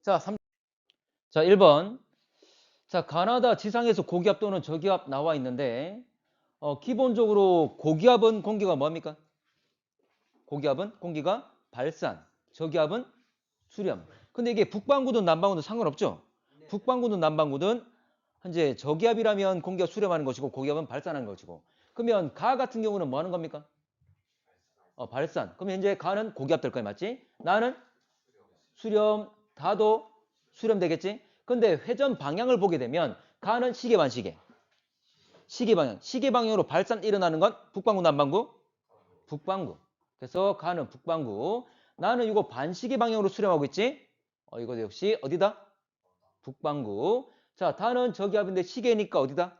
자, 1번. 자, 가나다 지상에서 고기압 또는 저기압 나와 있는데, 기본적으로 고기압은 공기가 뭡니까? 고기압은 공기가 발산, 저기압은 수렴. 근데 이게 북반구든 남반구든 상관없죠? 북반구든 남반구든 현재 저기압이라면 공기가 수렴하는 것이고 고기압은 발산하는 것이고. 그러면 가 같은 경우는 뭐 하는 겁니까? 발산. 그럼 현재 가는 고기압 될 거야, 맞지? 나는 수렴, 다도 수렴 되겠지? 근데 회전 방향을 보게 되면 가는 시계 반시계. 시계 방향. 시계 방향으로 발산 일어나는 건 북반구, 남반구? 북반구. 그래서 가는 북반구. 나는 이거 반시계 방향으로 수렴하고 있지? 이거 역시 어디다? 북반구. 자, 다는 저기압인데 시계니까 어디다?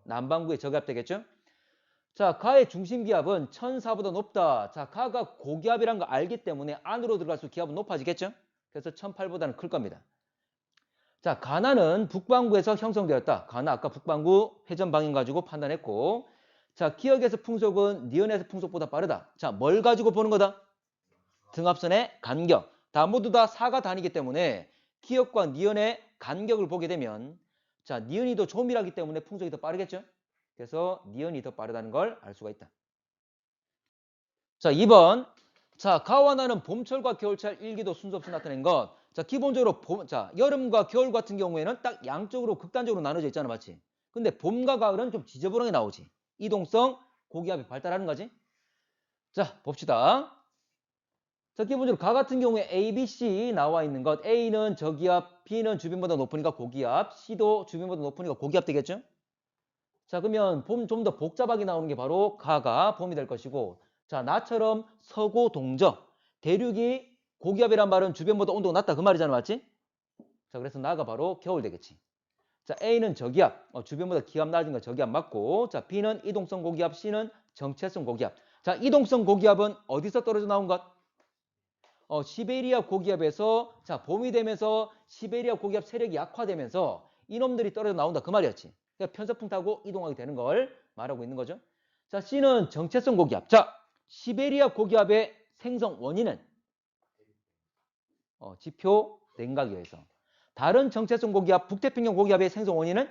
남반구에 저기압 되겠죠? 자, 가의 중심 기압은 1004보다 높다. 자, 가가 고기압이라는 거 알기 때문에 안으로 들어갈수록 기압은 높아지겠죠? 그래서 1008보다는 클 겁니다. 자, 가나는 북반구에서 형성되었다. 가나 아까 북반구 회전 방향 가지고 판단했고, 자, 기역에서 풍속은 니은에서 풍속보다 빠르다. 자, 뭘 가지고 보는 거다? 등압선의 간격. 다 모두 다 사가 단위이기 때문에 기역과 니은의 간격을 보게 되면, 자, 니은이 더 조밀하기 때문에 풍속이 더 빠르겠죠? 그래서 니은이 더 빠르다는 걸 알 수가 있다. 자, 2번. 자, 가와 나는 봄철과 겨울철 일기도 순서 없이 나타낸 것. 자, 기본적으로 여름과 겨울 같은 경우에는 딱 양쪽으로 극단적으로 나눠져 있잖아, 맞지? 근데 봄과 가을은 좀 지저분하게 나오지. 이동성, 고기압이 발달하는 거지. 자, 봅시다. 자, 기본적으로 가 같은 경우에 A, B, C 나와 있는 것. A는 저기압, B는 주변보다 높으니까 고기압, C도 주변보다 높으니까 고기압 되겠죠? 자, 그러면 봄 좀 더 복잡하게 나오는 게 바로 가가 봄이 될 것이고, 자, 나처럼 서고 동저, 대륙이 고기압이란 말은 주변보다 온도가 낮다 그 말이잖아, 맞지? 자, 그래서 나가 바로 겨울 되겠지. 자, A는 저기압, 주변보다 기압 낮은 거 저기압 맞고, 자, B는 이동성 고기압, C는 정체성 고기압. 자, 이동성 고기압은 어디서 떨어져 나온 것? 시베리아 고기압에서, 자, 봄이 되면서 시베리아 고기압 세력이 약화되면서 이놈들이 떨어져 나온다 그 말이었지. 그러니까 편서풍 타고 이동하게 되는 걸 말하고 있는 거죠. 자, C는 정체성 고기압. 자, 시베리아 고기압의 생성 원인은 지표 냉각에 의해서. 다른 정체성 고기압, 북태평양 고기압의 생성 원인은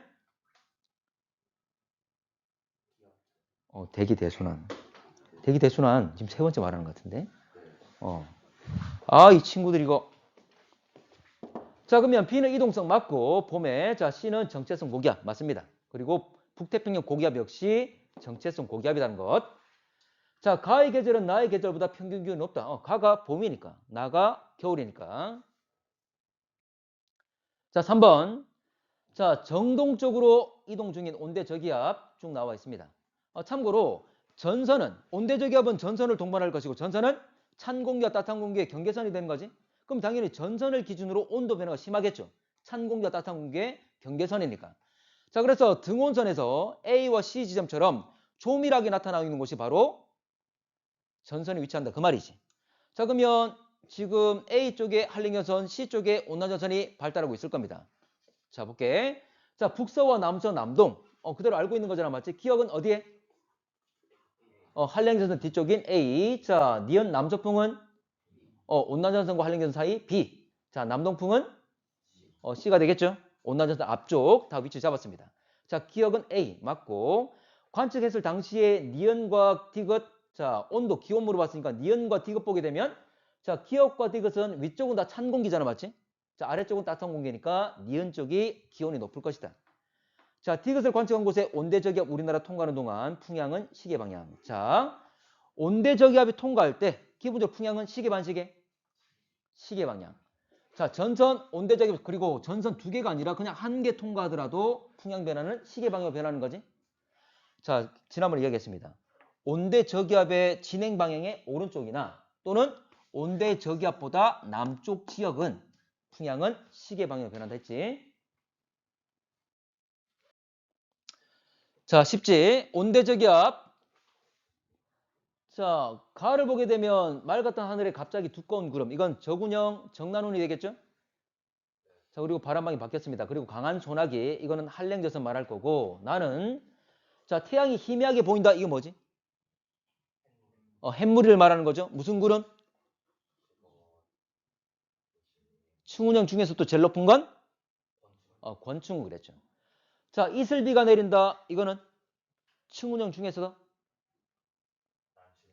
대기 대순환. 대기 대순환 지금 세 번째 말하는 것 같은데. 이 친구들 이거. 자, 그러면 B는 이동성 맞고 봄에, 자, C는 정체성 고기압 맞습니다. 그리고 북태평양 고기압 역시 정체성 고기압이라는 것. 자, 가의 계절은 나의 계절보다 평균 기온이 높다. 가가 봄이니까, 나가 겨울이니까. 자, 3번. 자, 정동적으로 이동 중인 온대 저기압 쭉 나와 있습니다. 참고로 전선은, 온대 저기압은 전선을 동반할 것이고, 전선은 찬 공기와 따뜻한 공기의 경계선이 되는 거지. 그럼 당연히 전선을 기준으로 온도 변화가 심하겠죠. 찬 공기와 따뜻한 공기의 경계선이니까. 자, 그래서 등온선에서 A와 C 지점처럼 조밀하게 나타나고 있는 곳이 바로 전선이 위치한다 그 말이지. 자, 그러면 지금 A 쪽에 한랭전선, C 쪽에 온난전선이 발달하고 있을 겁니다. 자, 볼게. 자, 북서와 남서, 남동. 그대로 알고 있는 거잖아, 맞지? 기억은 어디에? 한랭전선 뒤쪽인 A. 자, 니은 남서풍은 온난전선과 한랭전선 사이 B. 자, 남동풍은 C가 되겠죠? 온난전선 앞쪽 다 위치 잡았습니다. 자, 기억은 A 맞고, 관측했을 당시에 니은과 디귿, 자, 온도, 기온 물어봤으니까 니은과 디귿 보게 되면, 자, 기억과 디귿은 위쪽은 다 찬 공기잖아, 맞지? 자, 아래쪽은 따뜻한 공기니까 니은 쪽이 기온이 높을 것이다. 자, 디귿을 관측한 곳에 온대저기압 우리나라 통과하는 동안 풍향은 시계 방향. 자, 온대저기압이 통과할 때 기본적으로 풍향은 시계 반시계? 시계 방향. 자, 전선 온대저기압, 그리고 전선 두 개가 아니라 그냥 한 개 통과하더라도 풍향 변화는 시계 방향으로 변하는 거지. 자, 지난번에 이야기했습니다. 온대저기압의 진행 방향의 오른쪽이나 또는 온대저기압보다 남쪽 지역은 풍향은 시계 방향으로 변한다 했지. 자, 쉽지? 온대저기압. 자, 가을을 보게 되면 맑았던 하늘에 갑자기 두꺼운 구름. 이건 저군형 정난운이 되겠죠? 자, 그리고 바람방이 바뀌었습니다. 그리고 강한 소나기. 이거는 한랭져서 말할 거고, 나는, 자, 태양이 희미하게 보인다. 이게 뭐지? 햇물을 말하는 거죠. 무슨 구름? 충운형 중에서도 제일 높은 건 권충우 그랬죠. 자, 이슬비가 내린다. 이거는 충운형 중에서도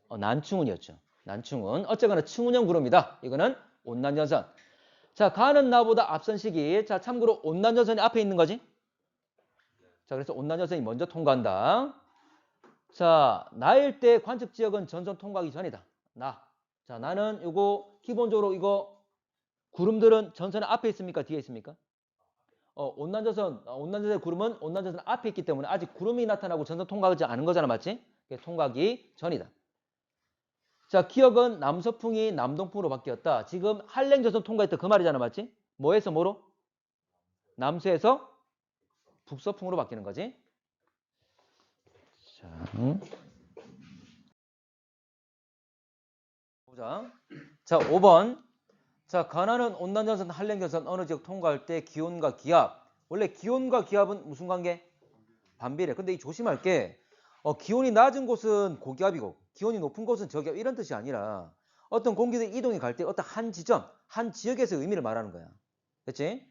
난충운이었죠. 난충운. 어쨌거나 충운형 구름이다. 이거는 온난전선. 자, 가는 나보다 앞선 시기. 자, 참고로 온난전선이 앞에 있는 거지. 자, 그래서 온난전선이 먼저 통과한다. 자, 나일 때 관측 지역은 전선 통과하기 전이다. 나. 자, 나는 요거 기본적으로 이거 구름들은 전선 앞에 있습니까? 뒤에 있습니까? 온난전선 구름은 온난전선 앞에 있기 때문에 아직 구름이 나타나고 전선 통과하지 않은 거잖아. 맞지? 통과하기 전이다. 자, 기억은 남서풍이 남동풍으로 바뀌었다. 지금 한랭전선 통과했다. 그 말이잖아. 맞지? 뭐에서 뭐로? 남서에서 북서풍으로 바뀌는 거지. 자, 보자. 자, 5번. 자, 가나는 온난전선, 한랭전선 어느 지역 통과할 때 기온과 기압. 원래 기온과 기압은 무슨 관계? 반비례. 근데 이 조심할 게 기온이 낮은 곳은 고기압이고 기온이 높은 곳은 저기압 이런 뜻이 아니라 어떤 공기의 이동이 갈 때 어떤 한 지점, 한 지역에서 의미를 말하는 거야. 됐지?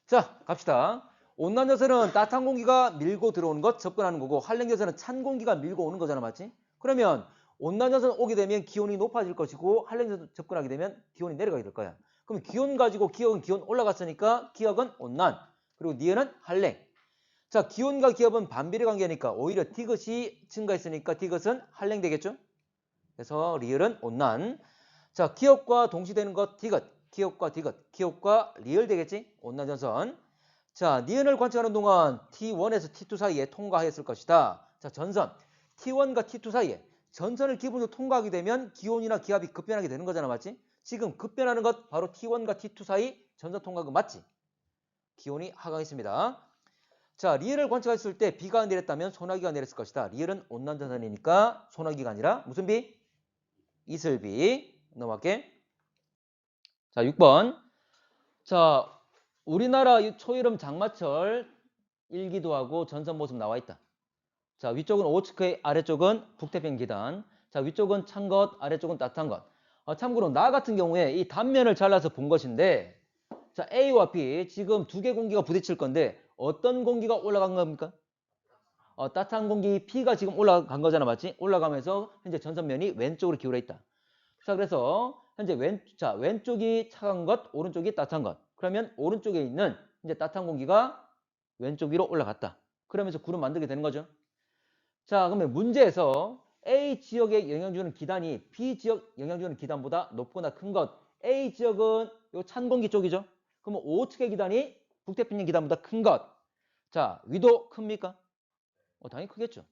자, 갑시다. 온난전선은 따뜻한 공기가 밀고 들어오는 것, 접근하는 거고 한랭전선은 찬 공기가 밀고 오는 거잖아. 맞지? 그러면 온난전선 오게 되면 기온이 높아질 것이고 한랭전선 접근하게 되면 기온이 내려가게 될 거야. 그럼 기온 가지고 기억은 기온 올라갔으니까 기억은 온난, 그리고 니은은 한랭. 자, 기온과 기압은 반비례 관계니까 오히려 디귿이 증가했으니까 디귿은 한랭 되겠죠? 그래서 리을은 온난. 자, 기압과 동시되는 것 디귿, 기압과 디귿, 기압과 리을 되겠지? 온난전선. 자, 니은을 관측하는 동안 T1에서 T2 사이에 통과했을 것이다. 자, 전선 T1과 T2 사이에 전선을 기본적으로 통과하게 되면 기온이나 기압이 급변하게 되는 거잖아. 맞지? 지금 급변하는 것 바로 T1과 T2 사이 전선 통과가 맞지? 기온이 하강했습니다. 자, 리을을 관측했을 때 비가 내렸다면 소나기가 내렸을 것이다. 리을은 온난전선이니까 소나기가 아니라 무슨 비? 이슬비. 넘어갈게. 자, 6번. 자, 우리나라 초여름 장마철 일기도하고 전선 모습 나와 있다. 자, 위쪽은 오호츠크의, 아래쪽은 북태평양 기단. 자, 위쪽은 찬 것, 아래쪽은 따뜻한 것. 참고로 나 같은 경우에 이 단면을 잘라서 본 것인데, 자, A와 B 지금 두 개 공기가 부딪힐 건데 어떤 공기가 올라간 겁니까? 따뜻한 공기 P가 지금 올라간 거잖아. 맞지? 올라가면서 현재 전선면이 왼쪽으로 기울어 있다. 자, 그래서 현재 왼쪽이 차가운 것, 오른쪽이 따뜻한 것. 그러면 오른쪽에 있는 이제 따뜻한 공기가 왼쪽 위로 올라갔다. 그러면서 구름 만들게 되는 거죠. 자, 그러면 문제에서 A 지역에 영향 주는 기단이 B 지역 영향 주는 기단보다 높거나 큰 것. A 지역은 요 찬 공기 쪽이죠. 그러면 오측의 기단이 북태평양 기단보다 큰 것. 자, 위도 큽니까? 당연히 크겠죠.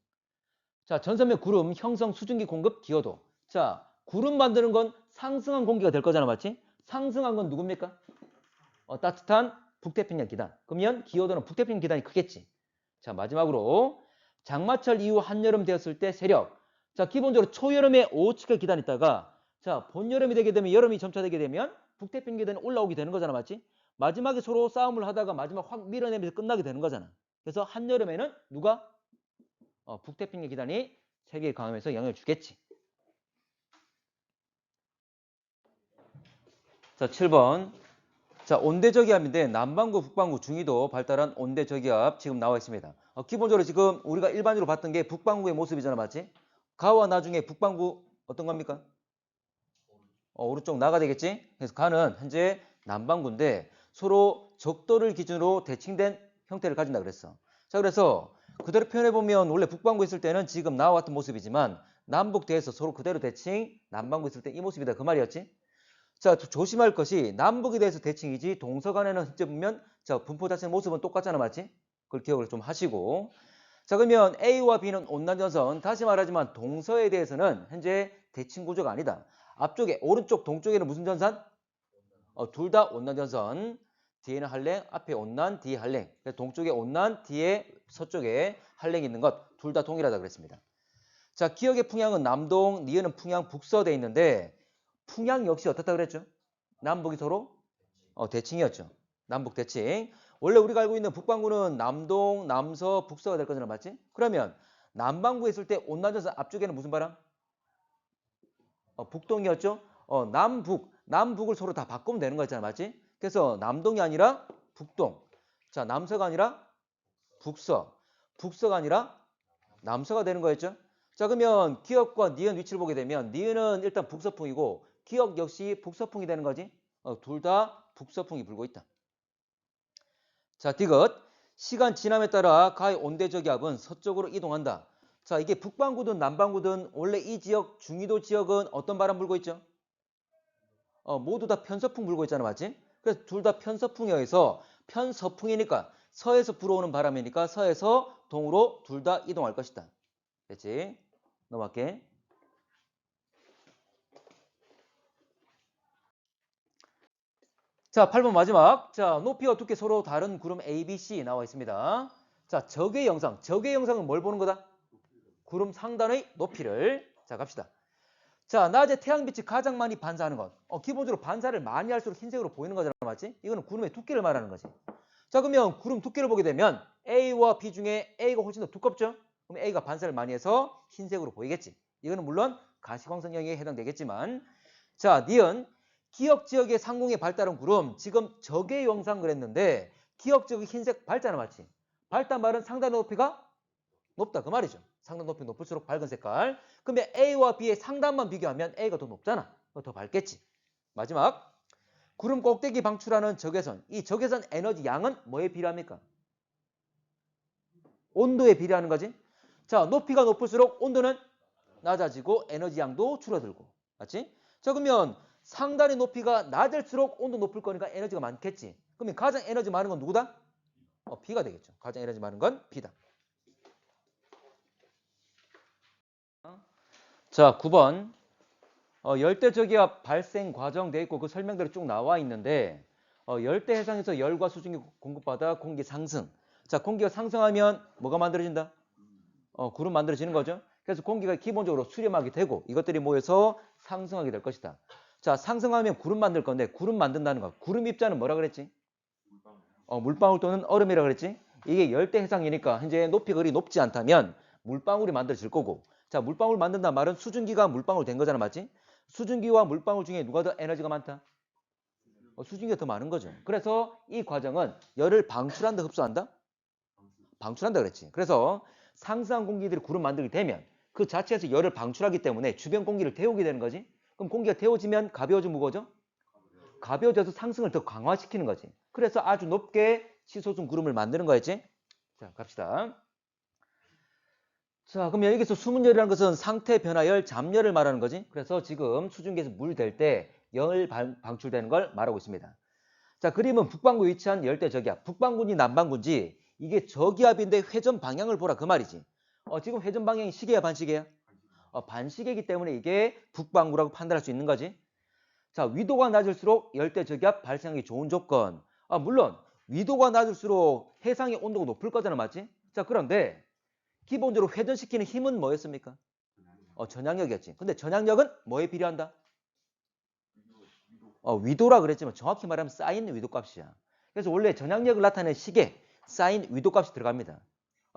자, 전선면 구름 형성 수증기 공급 기여도. 자, 구름 만드는 건 상승한 공기가 될 거잖아. 맞지? 상승한 건 누굽니까? 따뜻한 북태평양 기단. 그러면 기여도는 북태평양 기단이 크겠지. 자, 마지막으로 장마철 이후 한여름 되었을 때 세력. 자, 기본적으로 초여름에 오측의 기단이 있다가 자, 본여름이 되게 되면 여름이 점차되게 되면 북태평양 기단이 올라오게 되는 거잖아. 맞지? 마지막에 서로 싸움을 하다가 마지막 확 밀어내면서 끝나게 되는 거잖아. 그래서 한여름에는 누가? 북태평양 기단이 세계에 강하면서 영향을 주겠지. 자, 7번. 자, 온대저기압인데 남반구, 북반구, 중위도 발달한 온대저기압 지금 나와 있습니다. 기본적으로 지금 우리가 일반적으로 봤던 게 북반구의 모습이잖아. 맞지? 가와 나중에 북반구 어떤 겁니까? 오른쪽 나가 되겠지? 그래서 가는 현재 남반구인데 서로 적도를 기준으로 대칭된 형태를 가진다 그랬어. 자, 그래서 그대로 표현해보면 원래 북반구 있을 때는 지금 나와 같은 모습이지만 남북대에서 서로 그대로 대칭, 남반구 있을 때 이 모습이다. 그 말이었지? 자, 조심할 것이 남북에 대해서 대칭이지 동서간에는 현재 보면 자, 분포 자체의 모습은 똑같잖아. 맞지? 그걸 기억을 좀 하시고. 자, 그러면 A와 B는 온난전선. 다시 말하지만 동서에 대해서는 현재 대칭 구조가 아니다. 앞쪽에 오른쪽 동쪽에는 무슨 전선? 둘 다 온난전선. 뒤에는 한랭, 앞에 온난, 뒤에 한랭. 동쪽에 온난, 뒤에 서쪽에 한랭이 있는 것. 둘 다 동일하다 그랬습니다. 자, 기억의 풍향은 남동, 니은은 풍향 북서 돼 있는데 풍향 역시 어떻다 그랬죠? 남북이 서로 대칭이었죠. 남북 대칭. 원래 우리가 알고 있는 북반구는 남동, 남서, 북서가 될 거잖아. 맞지? 그러면 남반구에 있을 때 온난전선 앞쪽에는 무슨 바람? 북동이었죠? 남북을 서로 다 바꾸면 되는 거였잖아. 맞지? 그래서 남동이 아니라 북동. 자, 남서가 아니라 북서. 북서가 아니라 남서가 되는 거였죠. 자, 그러면 기역과 니은 위치를 보게 되면 니은은 일단 북서풍이고 기역 역시 북서풍이 되는 거지. 둘 다 북서풍이 불고 있다. 자, 디귿. 시간 지남에 따라 가의 온대저기압은 서쪽으로 이동한다. 자, 이게 북반구든 남반구든 원래 이 지역, 중위도 지역은 어떤 바람 불고 있죠? 모두 다 편서풍 불고 있잖아, 맞지? 그래서 둘 다 편서풍에 의해서 편서풍이니까 서에서 불어오는 바람이니까 서에서 동으로 둘 다 이동할 것이다. 됐지? 넘어갈게. 자, 8번 마지막. 자, 높이와 두께 서로 다른 구름 A, B, C 나와 있습니다. 자, 적의 영상. 적의 영상은 뭘 보는 거다? 구름 상단의 높이를. 자, 갑시다. 자, 낮에 태양빛이 가장 많이 반사하는 것. 기본적으로 반사를 많이 할수록 흰색으로 보이는 거잖아, 맞지? 이거는 구름의 두께를 말하는 거지. 자, 그러면 구름 두께를 보게 되면 A와 B 중에 A가 훨씬 더 두껍죠? 그럼 A가 반사를 많이 해서 흰색으로 보이겠지. 이거는 물론 가시광선 영역에 해당되겠지만, 자, 니은 기역 지역의 상공에 발달한 구름. 지금 적의 영상 그랬는데 기역 지역의 흰색 밝잖아, 맞지? 밝단 말은 상단 높이가 높다 그 말이죠. 상단 높이 높을수록 밝은 색깔. 그러면 A와 B의 상단만 비교하면 A가 더 높잖아. 더 밝겠지. 마지막. 구름 꼭대기 방출하는 적외선. 이 적외선 에너지 양은 뭐에 비례합니까? 온도에 비례하는 거지. 자, 높이가 높을수록 온도는 낮아지고 에너지 양도 줄어들고. 맞지? 자, 그러면 상단의 높이가 낮을수록 온도 높을 거니까 에너지가 많겠지. 그러면 가장 에너지 많은 건 누구다? B가 되겠죠. 가장 에너지 많은 건 B다. 자, 9번. 열대저기압 발생 과정 돼 있고 그 설명대로 쭉 나와 있는데 열대 해상에서 열과 수증기 공급받아 공기 상승. 자, 공기가 상승하면 뭐가 만들어진다? 구름 만들어지는 거죠. 그래서 공기가 기본적으로 수렴하게 되고 이것들이 모여서 상승하게 될 것이다. 자, 상승하면 구름 만들 건데 구름 만든다는 거. 구름 입자는 뭐라 그랬지? 물방울 또는 얼음이라 그랬지? 이게 열대 해상이니까 현재 높이가 그리 높지 않다면 물방울이 만들어질 거고. 자, 물방울 만든다는 말은 수증기가 물방울 된 거잖아, 맞지? 수증기와 물방울 중에 누가 더 에너지가 많다? 수증기가 더 많은 거죠. 그래서 이 과정은 열을 방출한다, 흡수한다? 방출한다 그랬지. 그래서 상승한 공기들이 구름 만들게 되면 그 자체에서 열을 방출하기 때문에 주변 공기를 데우게 되는 거지. 그럼 공기가 데워지면 가벼워져, 무거워져? 가벼워져서 상승을 더 강화시키는 거지. 그래서 아주 높게 치솟은 구름을 만드는 거였지. 자, 갑시다. 자, 그럼 여기서 수문열이라는 것은 상태 변화열, 잠열을 말하는 거지. 그래서 지금 수증기에서 물 될 때 열 방출되는 걸 말하고 있습니다. 자, 그림은 북반구에 위치한 열대 저기압. 북반구인지 남반구인지 이게 저기압인데 회전 방향을 보라 그 말이지. 지금 회전 방향이 시계야, 반시계야? 반시계이기 때문에 이게 북반구라고 판단할 수 있는 거지. 자, 위도가 낮을수록 열대 저기압 발생하기 좋은 조건. 물론 위도가 낮을수록 해상의 온도가 높을 거잖아, 맞지? 자, 그런데 기본적으로 회전시키는 힘은 뭐였습니까? 전향력이었지. 근데 전향력은 뭐에 비례한다? 위도라 그랬지만 정확히 말하면 사인 위도값이야. 그래서 원래 전향력을 나타내는 식에 사인 위도값이 들어갑니다.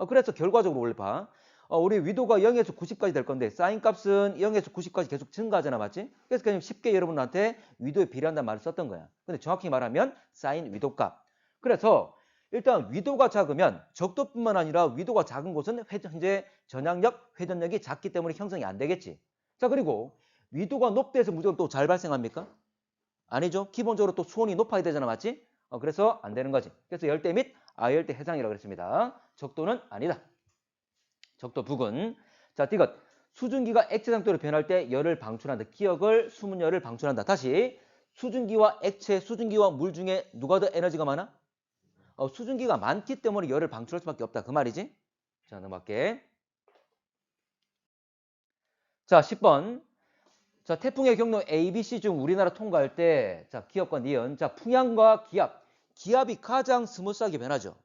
그래서 결과적으로 원래 봐. 우리 위도가 0에서 90까지 될 건데 사인 값은 0에서 90까지 계속 증가하잖아, 맞지? 그래서 그냥 쉽게 여러분한테 위도에 비례한다는 말을 썼던 거야. 근데 정확히 말하면 사인 위도값. 그래서 일단 위도가 작으면 적도뿐만 아니라 위도가 작은 곳은 현재 전향력, 회전력이 작기 때문에 형성이 안 되겠지. 자, 그리고 위도가 높대에서 무조건 또 잘 발생합니까? 아니죠. 기본적으로 또 수온이 높아야 되잖아, 맞지? 그래서 안 되는 거지. 그래서 열대 및 아열대 해상이라고 그랬습니다. 적도는 아니다. 적도 북은. 자, 디귿. 수증기가 액체 상태로 변할 때 열을 방출한다. 기억을 수문열을 방출한다. 다시 수증기와 액체, 수증기와 물 중에 누가 더 에너지가 많아? 수증기가 많기 때문에 열을 방출할 수밖에 없다. 그 말이지. 자, 넘어갈게. 자, 10번. 자, 태풍의 경로 A, B, C 중 우리나라 통과할 때, 자, 기압과 니은. 자, 풍향과 기압. 기압이 가장 스무스하게 변하죠.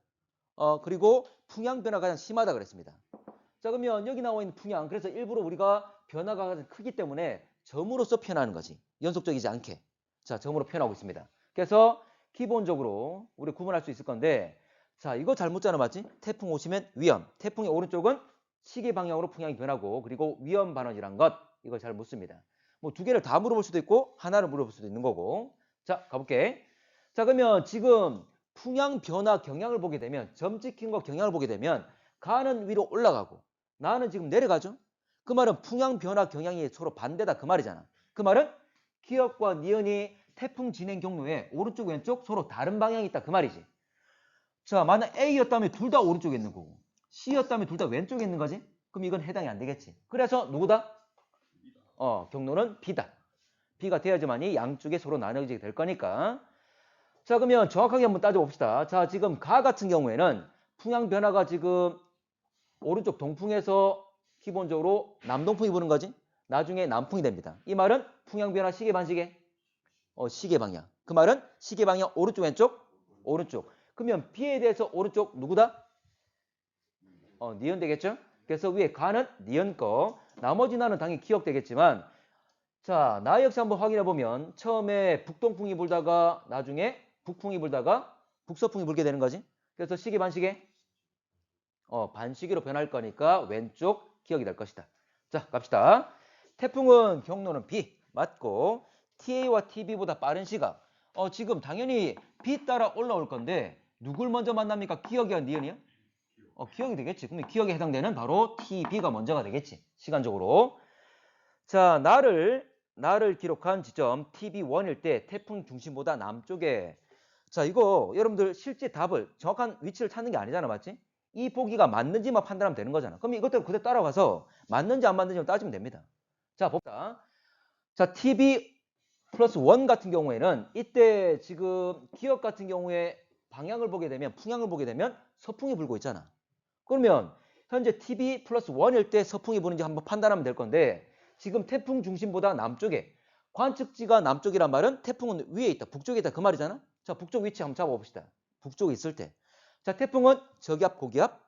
그리고 풍향 변화가 가장 심하다 그랬습니다. 자, 그러면 여기 나와 있는 풍향. 그래서 일부러 우리가 변화가 가장 크기 때문에 점으로써 표현하는 거지. 연속적이지 않게. 자, 점으로 표현하고 있습니다. 그래서 기본적으로 우리 구분할 수 있을 건데, 자, 이거 잘못 짜는 맞지? 태풍 오시면 위험. 태풍의 오른쪽은 시계 방향으로 풍향이 변하고, 그리고 위험 반원이란 것. 이걸 잘 묻습니다. 뭐 두 개를 다 물어볼 수도 있고, 하나를 물어볼 수도 있는 거고. 자, 가볼게. 자, 그러면 지금 풍향 변화 경향을 보게 되면 점 찍힌 거 경향을 보게 되면 가는 위로 올라가고 나는 지금 내려가죠. 그 말은 풍향 변화 경향이 서로 반대다 그 말이잖아. 그 말은 기역과 니은이 태풍 진행 경로에 오른쪽 왼쪽 서로 다른 방향이 있다 그 말이지. 자, 만약 A였다면 둘 다 오른쪽에 있는 거고 C였다면 둘 다 왼쪽에 있는 거지. 그럼 이건 해당이 안 되겠지. 그래서 누구다? 경로는 B다. B가 되어야지만이 양쪽에 서로 나눠지게 될 거니까. 자, 그러면 정확하게 한번 따져봅시다. 자, 지금 가 같은 경우에는 풍향 변화가 지금 오른쪽 동풍에서 기본적으로 남동풍이 부는 거지. 나중에 남풍이 됩니다. 이 말은 풍향 변화 시계 반시계? 시계 방향. 그 말은 시계 방향 오른쪽 왼쪽? 오른쪽. 그러면 B에 대해서 오른쪽 누구다? 니은 되겠죠? 그래서 위에 가는 니은 거. 나머지 나는 당연히 기억되겠지만 자, 나 역시 한번 확인해 보면 처음에 북동풍이 불다가 나중에 북풍이 불다가 북서풍이 불게 되는 거지. 그래서 시계 반시계? 반시계로 변할 거니까 왼쪽 기억이 될 것이다. 자, 갑시다. 태풍은 경로는 B 맞고 TA와 TB보다 빠른 시각. 지금 당연히 B 따라 올라올 건데 누굴 먼저 만납니까? 기억이야, 니은이야? 기억이 되겠지. 그러면 기억에 해당되는 바로 TB가 먼저가 되겠지. 시간적으로. 자, 나를 기록한 지점 TB1일 때 태풍 중심보다 남쪽에. 자, 이거 여러분들 실제 답을 정확한 위치를 찾는 게 아니잖아, 맞지? 이 보기가 맞는지만 판단하면 되는 거잖아. 그럼 이것대로 그대로 따라가서 맞는지 안 맞는지 따지면 됩니다. 자, 봅시다. 자, TB 플러스 1 같은 경우에는 이때 지금 기억 같은 경우에 방향을 보게 되면 풍향을 보게 되면 서풍이 불고 있잖아. 그러면 현재 TB 플러스 1일 때 서풍이 부는지 한번 판단하면 될 건데 지금 태풍 중심보다 남쪽에 관측지가 남쪽이란 말은 태풍은 위에 있다. 북쪽에 있다. 그 말이잖아. 자, 북쪽 위치 한번 잡아봅시다. 북쪽에 있을 때. 자, 태풍은 저기압, 고기압.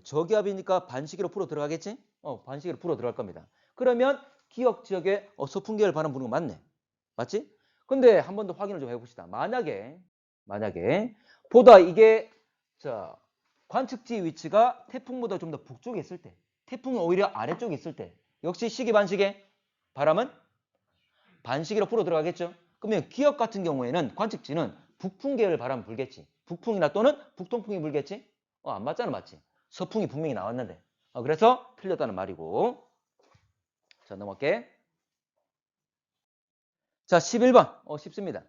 저기압이니까 반시계로 풀어 들어가겠지? 반시계로 풀어 들어갈 겁니다. 그러면 기억 지역에 서풍계열 반응 부는 거 맞네. 맞지? 근데 한 번 더 확인을 좀 해봅시다. 만약에 보다 이게 자 관측지 위치가 태풍보다 좀 더 북쪽에 있을 때 태풍이 오히려 아래쪽에 있을 때 역시 시계 반시계 바람은 반시계로 풀어 들어가겠죠. 그러면 기억 같은 경우에는 관측지는 북풍 계열 바람 불겠지. 북풍이나 또는 북동풍이 불겠지. 안 맞잖아, 맞지? 서풍이 분명히 나왔는데. 그래서 틀렸다는 말이고. 자, 넘어갈게. 자, 11번. 쉽습니다.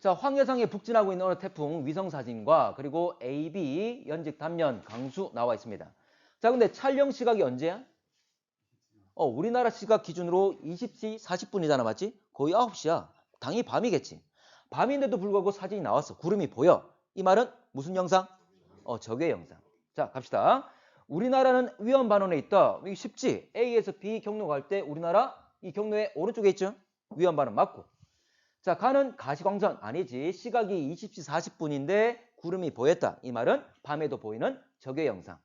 자, 황해상에 북진하고 있는 어느 태풍 위성 사진과 그리고 AB 연직 단면 강수 나와 있습니다. 자, 근데 촬영 시각이 언제야? 우리나라 시각 기준으로 20시 40분이잖아, 맞지? 거의 9시야. 당연히 밤이겠지. 밤인데도 불구하고 사진이 나왔어. 구름이 보여. 이 말은 무슨 영상? 적외 영상. 자, 갑시다. 우리나라는 위험 반원에 있다. 이게 쉽지? A에서 B 경로 갈 때 우리나라 이 경로의 오른쪽에 있죠? 위험 반원 맞고. 자, 가는 가시광선 아니지. 시각이 20시 40분인데 구름이 보였다. 이 말은 밤에도 보이는 적외 영상.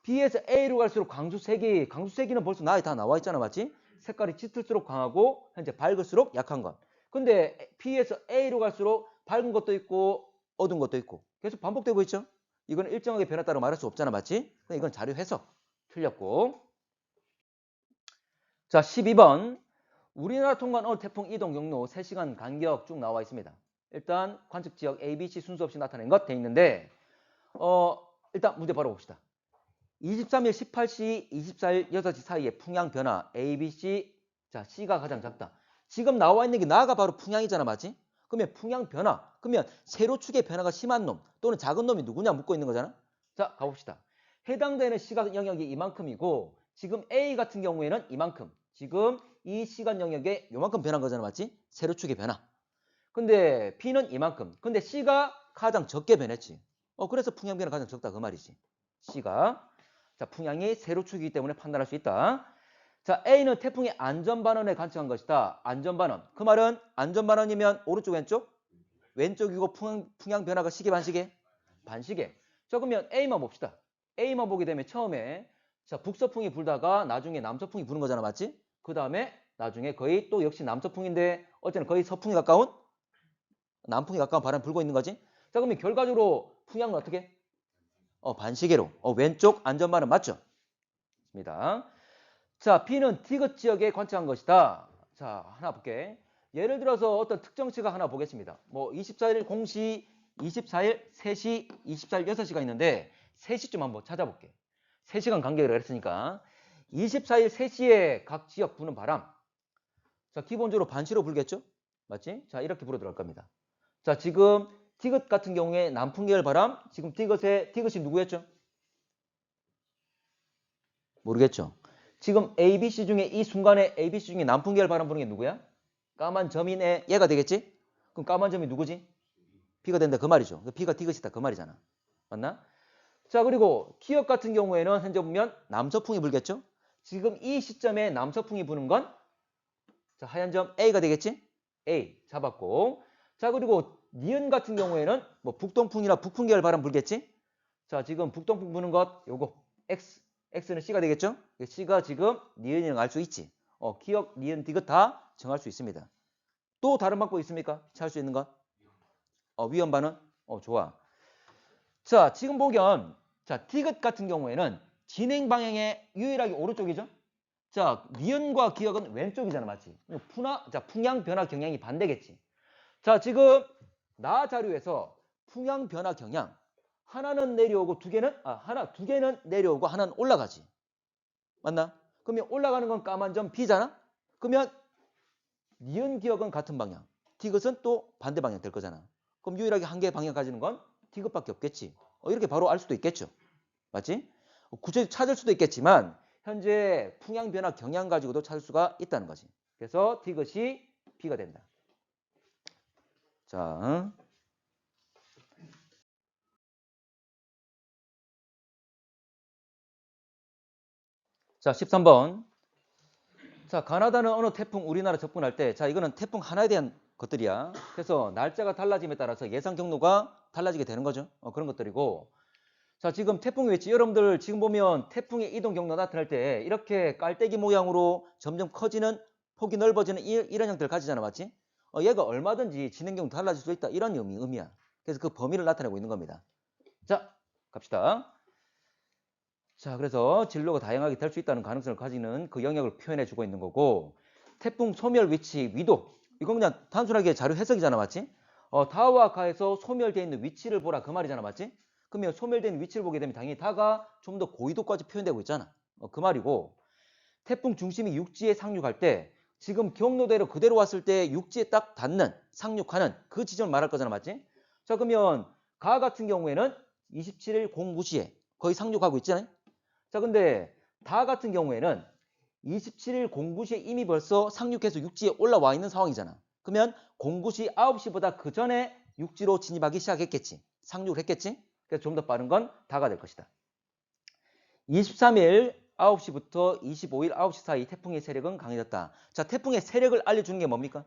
B에서 A로 갈수록 강수세기는 벌써 나에 다 나와 있잖아, 맞지? 색깔이 짙을수록 강하고 현재 밝을수록 약한 것. 근데 B에서 A로 갈수록 밝은 것도 있고 어두운 것도 있고 계속 반복되고 있죠? 이건 일정하게 변했다고 말할 수 없잖아, 맞지? 이건 자료 해석 틀렸고. 자, 12번. 우리나라 통과한 어느 태풍 이동 경로 3시간 간격 쭉 나와 있습니다. 일단 관측 지역 A, B, C 순서 없이 나타낸 것 돼 있는데 일단 문제 바로 봅시다. 23일 18시, 24일 6시 사이에 풍향 변화 A, B, C. 자, C가 가장 작다. 지금 나와 있는 게 나가 바로 풍향이잖아, 맞지? 그러면 풍향 변화. 그러면 세로축의 변화가 심한 놈 또는 작은 놈이 누구냐 묻고 있는 거잖아. 자, 가봅시다. 해당되는 시각 영역이 이만큼이고 지금 A 같은 경우에는 이만큼. 지금 이 시간 영역에 요만큼 변한 거잖아, 맞지? 세로축의 변화. 근데 B는 이만큼. 근데 C가 가장 적게 변했지. 그래서 풍향 변화가 가장 적다 그 말이지. C가. 자, 풍향이 세로축이기 때문에 판단할 수 있다. 자, A는 태풍의 안전반원에 관측한 것이다. 안전반원. 그 말은 안전반원이면 오른쪽 왼쪽? 왼쪽이고 풍향 변화가 시계 반시계? 반시계. 자, 그러면 A만 봅시다. A만 보게 되면 처음에 자, 북서풍이 불다가 나중에 남서풍이 부는 거잖아, 맞지? 그 다음에 나중에 거의 또 역시 남서풍인데 어쨌든 거의 서풍이 가까운 남풍이 가까운 바람이 불고 있는 거지. 자, 그러면 결과적으로 풍향은 어떻게? 반시계로. 왼쪽 안전반은 맞죠? 입니다. 자, B는 디귿 지역에 관측한 것이다. 자, 하나 볼게. 예를 들어서 어떤 특정 시각 하나 보겠습니다. 뭐 24일 0시, 24일 3시, 24일 6시가 있는데 3시쯤 한번 찾아볼게. 3시간 간격으로 했으니까 24일 3시에 각 지역 부는 바람. 자, 기본적으로 반시로 불겠죠? 맞지? 자, 이렇게 불어 들어갈 겁니다. 자, 지금 디귿 같은 경우에 남풍 계열 바람. 지금 디귿이 누구였죠? 모르겠죠? 지금 ABC 중에 이 순간에 ABC 중에 남풍 계열 바람 부는 게 누구야? 까만 점인의 얘가 되겠지? 그럼 까만 점이 누구지? B가 된다 그 말이죠. B가 디귿이다 그 말이잖아. 맞나? 자, 그리고 기역 같은 경우에는 현재 보면 남서풍이 불겠죠? 지금 이 시점에 남서풍이 부는 건 자, 하얀 점 A가 되겠지? A 잡았고. 자, 그리고 니은 같은 경우에는 뭐 북동풍이나 북풍 계열 바람 불겠지? 자, 지금 북동풍 부는 것 요거 X는 C가 되겠죠? C가 지금 니은이랑 알 수 있지. 기역, 니은, 디귿 다 정할 수 있습니다. 또 다른 방법 있습니까? 찾을 수 있는 것? 위험 반응? 좋아. 자, 지금 보면 자, 디귿 같은 경우에는 진행 방향의 유일하게 오른쪽이죠? 자, 니은과 기역은 왼쪽이잖아, 맞지? 자, 풍향, 변화, 경향이 반대겠지. 자, 지금 나 자료에서 풍향, 변화, 경향 하나는 내려오고 두 개는 내려오고 하나는 올라가지. 맞나? 그러면 올라가는 건 까만 점 B잖아? 그러면 니은 기역은 같은 방향, 디귿은 또 반대 방향 될 거잖아. 그럼 유일하게 한 개의 방향 가지는 건 디귿밖에 없겠지. 이렇게 바로 알 수도 있겠죠. 맞지? 구체적으로 찾을 수도 있겠지만 현재 풍향, 변화, 경향 가지고도 찾을 수가 있다는 거지. 그래서 디귿이 B가 된다. 자, 자 13번. 자, 가나다는 어느 태풍 우리나라 접근할 때, 자, 이거는 태풍 하나에 대한 것들이야. 그래서 날짜가 달라짐에 따라서 예상 경로가 달라지게 되는 거죠. 그런 것들이고. 자, 지금 태풍의 위치, 여러분들 지금 보면 태풍의 이동 경로 나타날 때 이렇게 깔때기 모양으로 점점 커지는 폭이 넓어지는 이런 형태를 가지잖아, 맞지? 얘가 얼마든지 진행 경로 달라질 수 있다, 이런 의미야. 그래서 그 범위를 나타내고 있는 겁니다. 자, 갑시다. 자, 그래서 진로가 다양하게 될 수 있다는 가능성을 가지는 그 영역을 표현해 주고 있는 거고, 태풍 소멸 위치, 위도, 이건 그냥 단순하게 자료 해석이잖아, 맞지? 다와 가에서 소멸되어 있는 위치를 보라 그 말이잖아, 맞지? 그러면 소멸된 위치를 보게 되면 당연히 다가 좀 더 고위도까지 표현되고 있잖아. 그 말이고, 태풍 중심이 육지에 상륙할 때 지금 경로대로 그대로 왔을 때 육지에 딱 닿는, 상륙하는 그 지점을 말할 거잖아, 맞지? 자, 그러면 가 같은 경우에는 27일 0무시에 거의 상륙하고 있잖아요. 자, 근데 다 같은 경우에는 27일 09시에 이미 벌써 상륙해서 육지에 올라와 있는 상황이잖아. 그러면 09시 9시보다 그 전에 육지로 진입하기 시작했겠지. 상륙을 했겠지. 그래서 좀 더 빠른 건 다가 될 것이다. 23일 9시부터 25일 9시 사이 태풍의 세력은 강해졌다. 자, 태풍의 세력을 알려주는 게 뭡니까?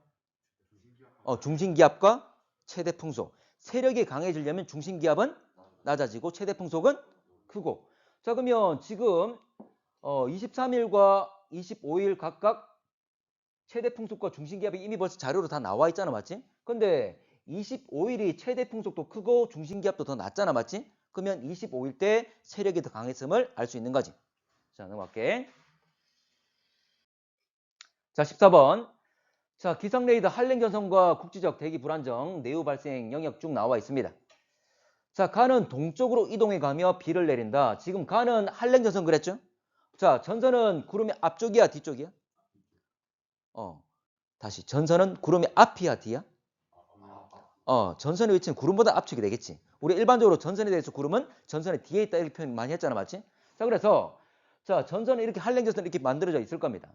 중심기압과 최대 풍속. 세력이 강해지려면 중심기압은 낮아지고 최대 풍속은 크고. 자, 그러면 지금 23일과 25일 각각 최대 풍속과 중심기압이 이미 벌써 자료로 다 나와 있잖아, 맞지? 근데 25일이 최대 풍속도 크고 중심기압도 더 낮잖아, 맞지? 그러면 25일 때 세력이 더 강했음을 알 수 있는 거지. 자, 넘어갈게. 자, 14번. 자, 기상레이더 한랭전선과 국지적 대기 불안정, 내후 발생 영역 쭉 나와 있습니다. 자, 가는 동쪽으로 이동해 가며 비를 내린다. 지금 가는 한랭전선 그랬죠? 자, 전선은 구름의 앞쪽이야, 뒤쪽이야? 다시. 전선은 구름의 앞이야, 뒤야? 전선의 위치는 구름보다 앞쪽이 되겠지. 우리 일반적으로 전선에 대해서 구름은 전선의 뒤에 있다 이렇게 표현 많이 했잖아, 맞지? 자, 그래서 자, 전선은 이렇게 한랭전선이 이렇게 만들어져 있을 겁니다.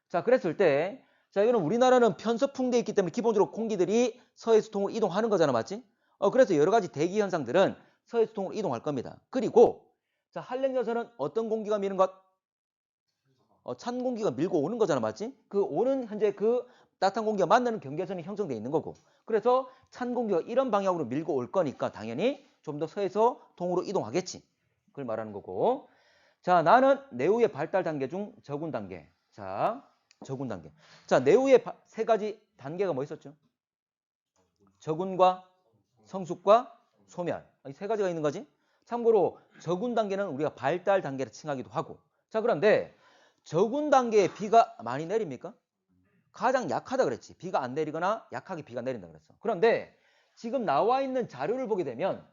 자, 그랬을 때 자, 이거는 우리나라는 편서풍돼 있기 때문에 기본적으로 공기들이 서해에서 동으로 이동하는 거잖아, 맞지? 그래서 여러 가지 대기 현상들은 서해에서 동으로 이동할 겁니다. 그리고 자, 한랭전선은 어떤 공기가 미는 것? 찬 공기가 밀고 오는 거잖아, 맞지? 그 오는 현재 그 따뜻한 공기가 만나는 경계선이 형성되어 있는 거고. 그래서 찬 공기가 이런 방향으로 밀고 올 거니까 당연히 좀 더 서에서 동으로 이동하겠지. 그걸 말하는 거고. 자, 나는 내후의 발달 단계 중 적은 단계. 자, 적은 단계. 자, 내후의 세 가지 단계가 뭐 있었죠? 적운과 성숙과 소멸. 이 세 가지가 있는 거지. 참고로 적운 단계는 우리가 발달 단계를 칭하기도 하고. 자, 그런데 적운 단계에 비가 많이 내립니까? 가장 약하다 그랬지. 비가 안 내리거나 약하게 비가 내린다 그랬어. 그런데 지금 나와 있는 자료를 보게 되면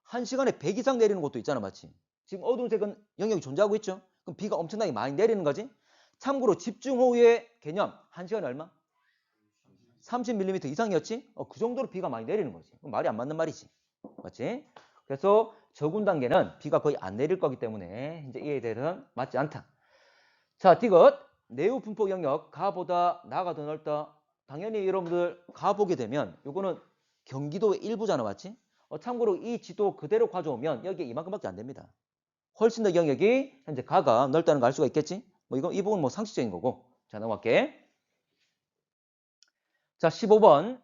1시간에 100 이상 내리는 곳도 있잖아. 맞지? 지금 어두운 색은 영역이 존재하고 있죠. 그럼 비가 엄청나게 많이 내리는 거지. 참고로 집중호우의 개념 1시간에 얼마? 30mm 이상이었지? 그 정도로 비가 많이 내리는 거지. 말이 안 맞는 말이지. 맞지? 그래서 저군 단계는 비가 거의 안 내릴 거기 때문에 이제 이에 대해서는 맞지 않다. 자, 디귿. 내부 분포 영역 가보다 나가 더 넓다. 당연히 여러분들 가보게 되면 요거는 경기도의 일부잖아. 맞지? 참고로 이 지도 그대로 가져오면 여기에 이만큼밖에 안 됩니다. 훨씬 더 영역이 현재 가가 넓다는 걸 알 수가 있겠지? 이 부분 상식적인 거고. 자, 넘어갈게. 자, 15번.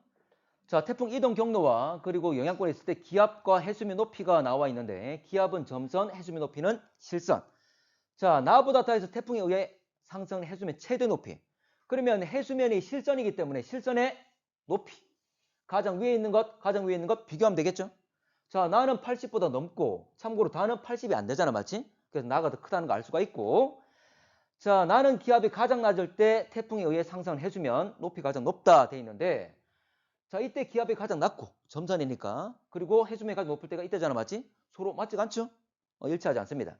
자, 태풍 이동 경로와 그리고 영향권에 있을 때 기압과 해수면 높이가 나와 있는데 기압은 점선, 해수면 높이는 실선. 자, 나보다 다해서 태풍에 의해 상승 해수면 최대 높이. 그러면 해수면이 실선이기 때문에 실선의 높이. 가장 위에 있는 것 비교하면 되겠죠? 자, 나는 80보다 넘고 참고로 다는 80이 안 되잖아. 맞지? 그래서 나가 더 크다는 거 알 수가 있고. 자, 나는 기압이 가장 낮을 때 태풍에 의해 상승한 해수면 높이 가장 높다 돼 있는데 자, 이때 기압이 가장 낮고 점선이니까 그리고 해수면이 가장 높을 때가 이때잖아. 맞지? 서로 맞지 않죠? 일치하지 않습니다.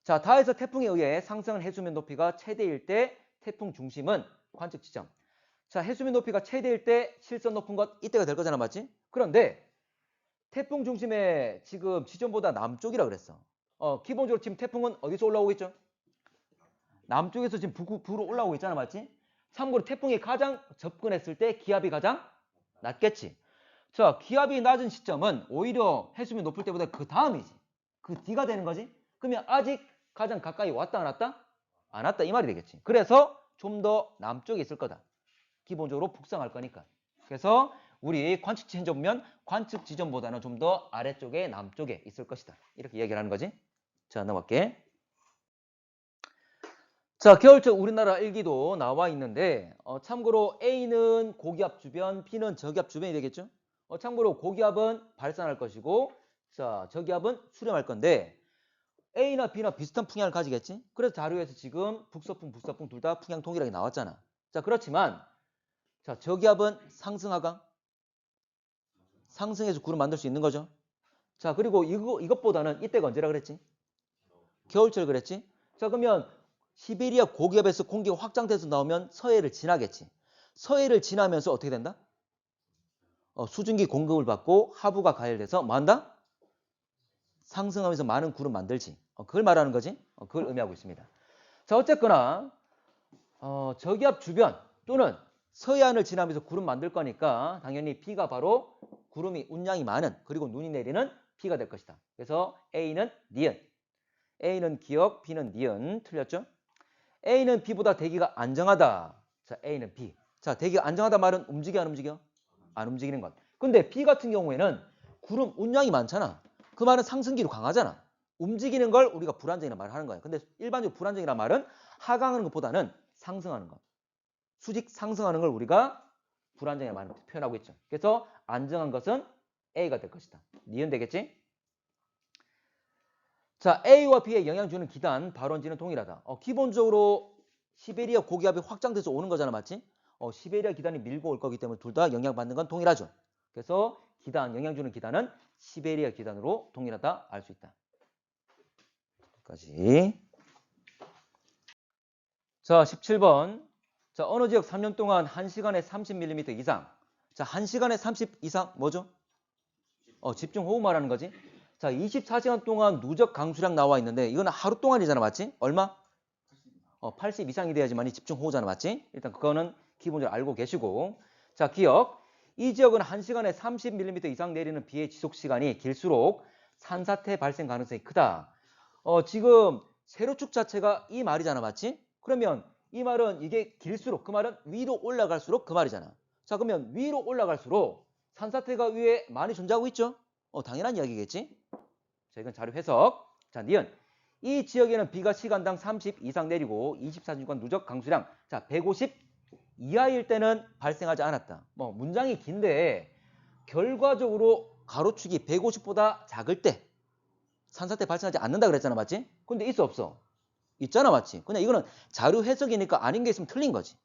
자, 다에서 태풍에 의해 상승한 해수면 높이가 최대일 때 태풍 중심은 관측 지점. 자, 해수면 높이가 최대일 때 실선 높은 것 이때가 될 거잖아. 맞지? 그런데 태풍 중심의 지금 지점보다 남쪽이라 그랬어. 기본적으로 지금 태풍은 어디서 올라오고 있죠? 남쪽에서 지금 북으로 올라오고 있잖아. 맞지? 참고로 태풍이 가장 접근했을 때 기압이 가장 낮겠지. 자, 기압이 낮은 시점은 오히려 해수면 높을 때보다 그 다음이지. 그 뒤가 되는 거지. 그러면 아직 가장 가까이 왔다 안 왔다? 안 왔다 이 말이 되겠지. 그래서 좀 더 남쪽에 있을 거다. 기본적으로 북상할 거니까. 그래서 우리 관측 지점 보면 관측 지점보다는 좀 더 아래쪽에 남쪽에 있을 것이다. 이렇게 얘기를 하는 거지. 자, 넘어갈게. 자, 겨울철 우리나라 일기도 나와 있는데 참고로 A는 고기압 주변, B는 저기압 주변이 되겠죠. 참고로 고기압은 발산할 것이고 자, 저기압은 수렴할 건데 A나 B나 비슷한 풍향을 가지겠지. 그래서 자료에서 지금 북서풍, 북서풍 둘 다 풍향 동일하게 나왔잖아. 자, 그렇지만 자, 저기압은 상승하강 상승해서 구름 만들 수 있는 거죠. 자, 그리고 이것보다는 이때가 언제라 그랬지? 겨울철 그랬지? 자, 그러면 시베리아 고기압에서 공기가 확장돼서 나오면 서해를 지나겠지. 서해를 지나면서 어떻게 된다? 수증기 공급을 받고 하부가 가열돼서 뭐 한다? 상승하면서 많은 구름 만들지. 그걸 말하는 거지. 그걸 의미하고 있습니다. 자, 어쨌거나 저기압 주변 또는 서해안을 지나면서 구름 만들 거니까 당연히 B가 바로 구름이 운량이 많은 그리고 눈이 내리는 B가 될 것이다. 그래서 A는 니은. A는 기억, B는 니은. 틀렸죠? A는 B보다 대기가 안정하다. 자, A는 B. 자, 대기가 안정하다 말은 움직여 안 움직여? 안 움직이는 것. 근데 B 같은 경우에는 구름 운량이 많잖아. 그 말은 상승기로 강하잖아. 움직이는 걸 우리가 불안정이라는 말을 하는 거야. 근데 일반적으로 불안정이라는 말은 하강하는 것보다는 상승하는 것. 수직 상승하는 걸 우리가 불안정이라는 말로 표현하고 있죠. 그래서 안정한 것은 A가 될 것이다. 니은 되겠지? 자, A와 B에 영향 주는 기단, 발원지는 동일하다. 기본적으로 시베리아 고기압이 확장돼서 오는 거잖아. 맞지? 시베리아 기단이 밀고 올 거기 때문에 둘 다 영향받는 건 동일하죠. 그래서 기단, 영향 주는 기단은 시베리아 기단으로 동일하다 알 수 있다. 여기까지. 자, 17번. 자, 어느 지역 3년 동안 1시간에 30mm 이상. 자, 1시간에 30 이상 뭐죠? 집중호우 말하는 거지. 자, 24시간 동안 누적 강수량 나와 있는데 이거는 하루 동안이잖아. 맞지? 얼마? 80 이상이 돼야지만이 집중호우잖아. 맞지? 일단 그거는 기본적으로 알고 계시고. 자, 기억. 이 지역은 1시간에 30mm 이상 내리는 비의 지속시간이 길수록 산사태 발생 가능성이 크다. 지금 세로축 자체가 이 말이잖아. 맞지? 그러면 이 말은 이게 길수록 그 말은 위로 올라갈수록 그 말이잖아. 자, 그러면 위로 올라갈수록 산사태가 위에 많이 존재하고 있죠? 당연한 이야기겠지? 자, 이건 자료 해석. 자, 니은. 이 지역에는 비가 시간당 30 이상 내리고 24시간 누적 강수량 자 150 이하일 때는 발생하지 않았다. 문장이 긴데 결과적으로 가로축이 150보다 작을 때 산사태 발생하지 않는다 그랬잖아. 맞지? 근데 있어 없어? 있잖아. 맞지? 그냥 이거는 자료 해석이니까 아닌 게 있으면 틀린 거지.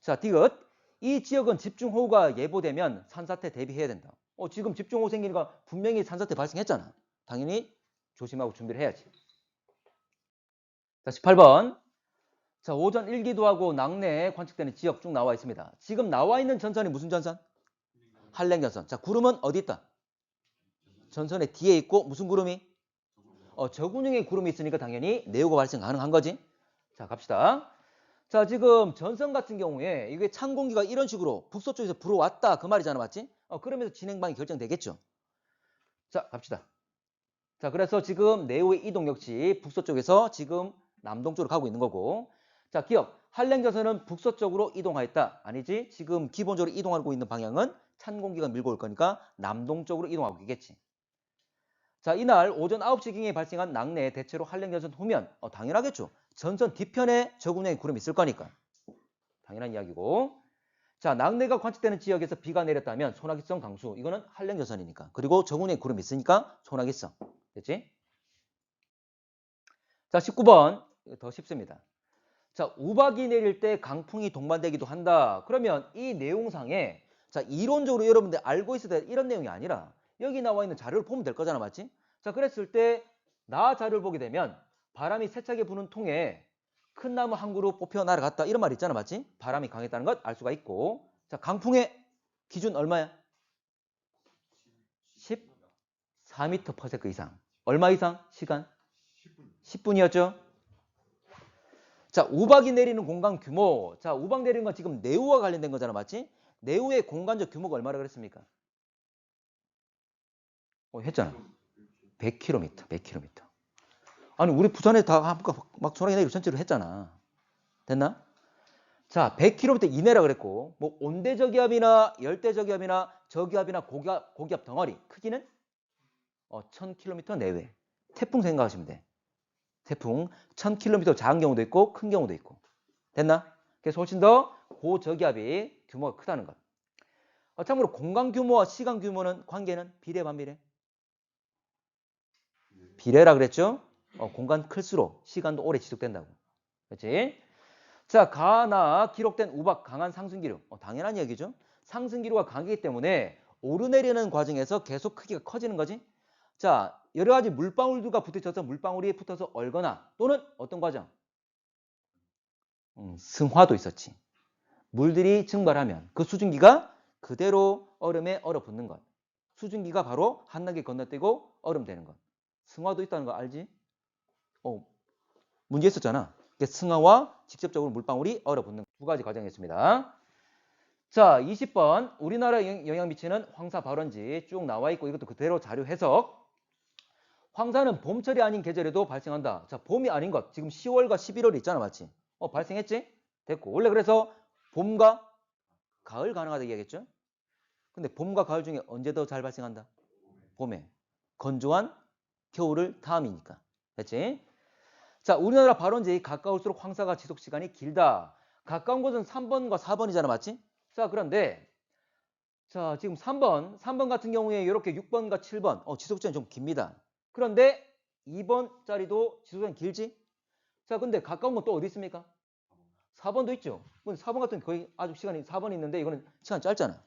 자, 디귿. 이 지역은 집중호우가 예보되면 산사태 대비해야 된다. 지금 집중호우 생기니까 분명히 산사태 발생했잖아. 당연히 조심하고 준비를 해야지. 자, 18번. 자, 오전 일기도하고 낙내에 관측되는 지역 쭉 나와 있습니다. 지금 나와 있는 전선이 무슨 전선? 한랭전선. 자, 구름은 어디 있다? 전선의 뒤에 있고 무슨 구름이? 저군형의 구름이 있으니까 당연히 내우가 발생 가능한 거지. 자, 갑시다. 자, 지금 전선 같은 경우에 이게 찬 공기가 이런 식으로 북서쪽에서 불어왔다 그 말이잖아, 맞지? 그러면서 진행방이 결정되겠죠. 자, 갑시다. 자, 그래서 지금 내우의 이동 역시 북서쪽에서 지금 남동쪽으로 가고 있는 거고. 자, 기억. 한랭전선은 북서쪽으로 이동하였다. 아니지? 지금 기본적으로 이동하고 있는 방향은 찬 공기가 밀고 올 거니까 남동쪽으로 이동하고 있겠지. 자, 이날 오전 9시경에 발생한 낙내 대체로 한랭전선 후면 당연하겠죠. 전선 뒤편에 저군형의 구름이 있을 거니까. 당연한 이야기고. 자, 낙내가 관측되는 지역에서 비가 내렸다면 소나기성 강수. 이거는 한랭전선이니까. 그리고 저군형의 구름이 있으니까 소나기성. 됐지? 자, 19번. 더 쉽습니다. 자, 우박이 내릴 때 강풍이 동반되기도 한다. 그러면 이 내용상에 자, 이론적으로 여러분들 알고 있어야 될 이런 내용이 아니라 여기 나와 있는 자료를 보면 될 거잖아, 맞지? 자, 그랬을 때 나 자료를 보게 되면 바람이 세차게 부는 통에 큰 나무 한 그루 뽑혀 날아갔다 이런 말 있잖아, 맞지? 바람이 강했다는 것 알 수가 있고. 자, 강풍의 기준 얼마야? 14m/s 이상. 얼마 이상? 시간? 10분이었죠? 자, 우박이 내리는 공간 규모. 자, 우박 내리는 건 지금 내우와 관련된 거잖아, 맞지? 내우의 공간적 규모가 얼마라 그랬습니까? 했잖아. 100km, 100km. 아니, 우리 부산에 다 막 소나기 내리고 전체로 했잖아. 됐나? 자, 100km 이내라 그랬고, 뭐 온대저기압이나 열대저기압이나 저기압이나 고기압 덩어리 크기는 1000km 내외. 태풍 생각하시면 돼. 태풍 1000km 작은 경우도 있고 큰 경우도 있고. 됐나? 그래서 훨씬 더 고저기압이 규모가 크다는 것. 참고로 공간 규모와 시간 규모는 관계는 비례 반비례? 비례라 그랬죠? 공간 클수록 시간도 오래 지속된다고. 그렇지? 자, 가나 기록된 우박 강한 상승기류. 당연한 얘기죠. 상승기류가 강하기 때문에 오르내리는 과정에서 계속 크기가 커지는 거지. 자, 여러 가지 물방울들과 부딪혀서 물방울이 붙어서 얼거나 또는 어떤 과정? 승화도 있었지. 물들이 증발하면 그 수증기가 그대로 얼음에 얼어붙는 것. 수증기가 바로 한낮에 건너뛰고 얼음 되는 것. 승화도 있다는 거 알지? 문제 있었잖아. 승하와 직접적으로 물방울이 얼어붙는 두 가지 과정이었습니다. 자, 20번. 우리나라에 영향 미치는 황사 발원지 쭉 나와 있고 이것도 그대로 자료 해석. 황사는 봄철이 아닌 계절에도 발생한다. 자, 봄이 아닌 것. 지금 10월과 11월이 있잖아, 맞지? 발생했지? 됐고. 원래 그래서 봄과 가을 가능하다 얘기했죠? 근데 봄과 가을 중에 언제 더 잘 발생한다? 봄에. 건조한 겨울을 다음이니까. 됐지? 자, 우리나라 발원지 가까울수록 황사가 지속 시간이 길다. 가까운 곳은 3번과 4번이잖아, 맞지? 자, 그런데 자, 지금 3번 같은 경우에 이렇게 6번과 7번 지속 시간이 좀 깁니다. 그런데 2번짜리도 지속 시간이 길지? 자, 근데 가까운 건 또 어디 있습니까? 4번도 있죠. 근데 4번 같은 거의 아주 시간이 4번이 있는데 이거는 시간 짧잖아.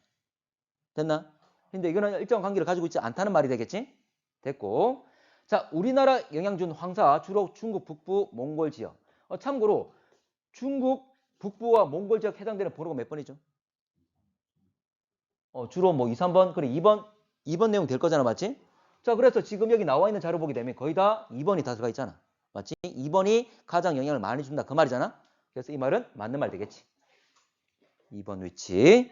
됐나? 근데 이거는 일정한 관계를 가지고 있지 않다는 말이 되겠지? 됐고. 자, 우리나라 영향 준 황사 주로 중국 북부 몽골 지역. 참고로 중국 북부와 몽골 지역 해당되는 번호가 몇 번이죠? 주로 뭐 2, 3번, 그래 2번 내용 될 거잖아, 맞지? 자, 그래서 지금 여기 나와 있는 자료 보게 되면 거의 다 2번이 다 들어가 있잖아. 맞지? 2번이 가장 영향을 많이 준다 그 말이잖아. 그래서 이 말은 맞는 말 되겠지. 2번 위치.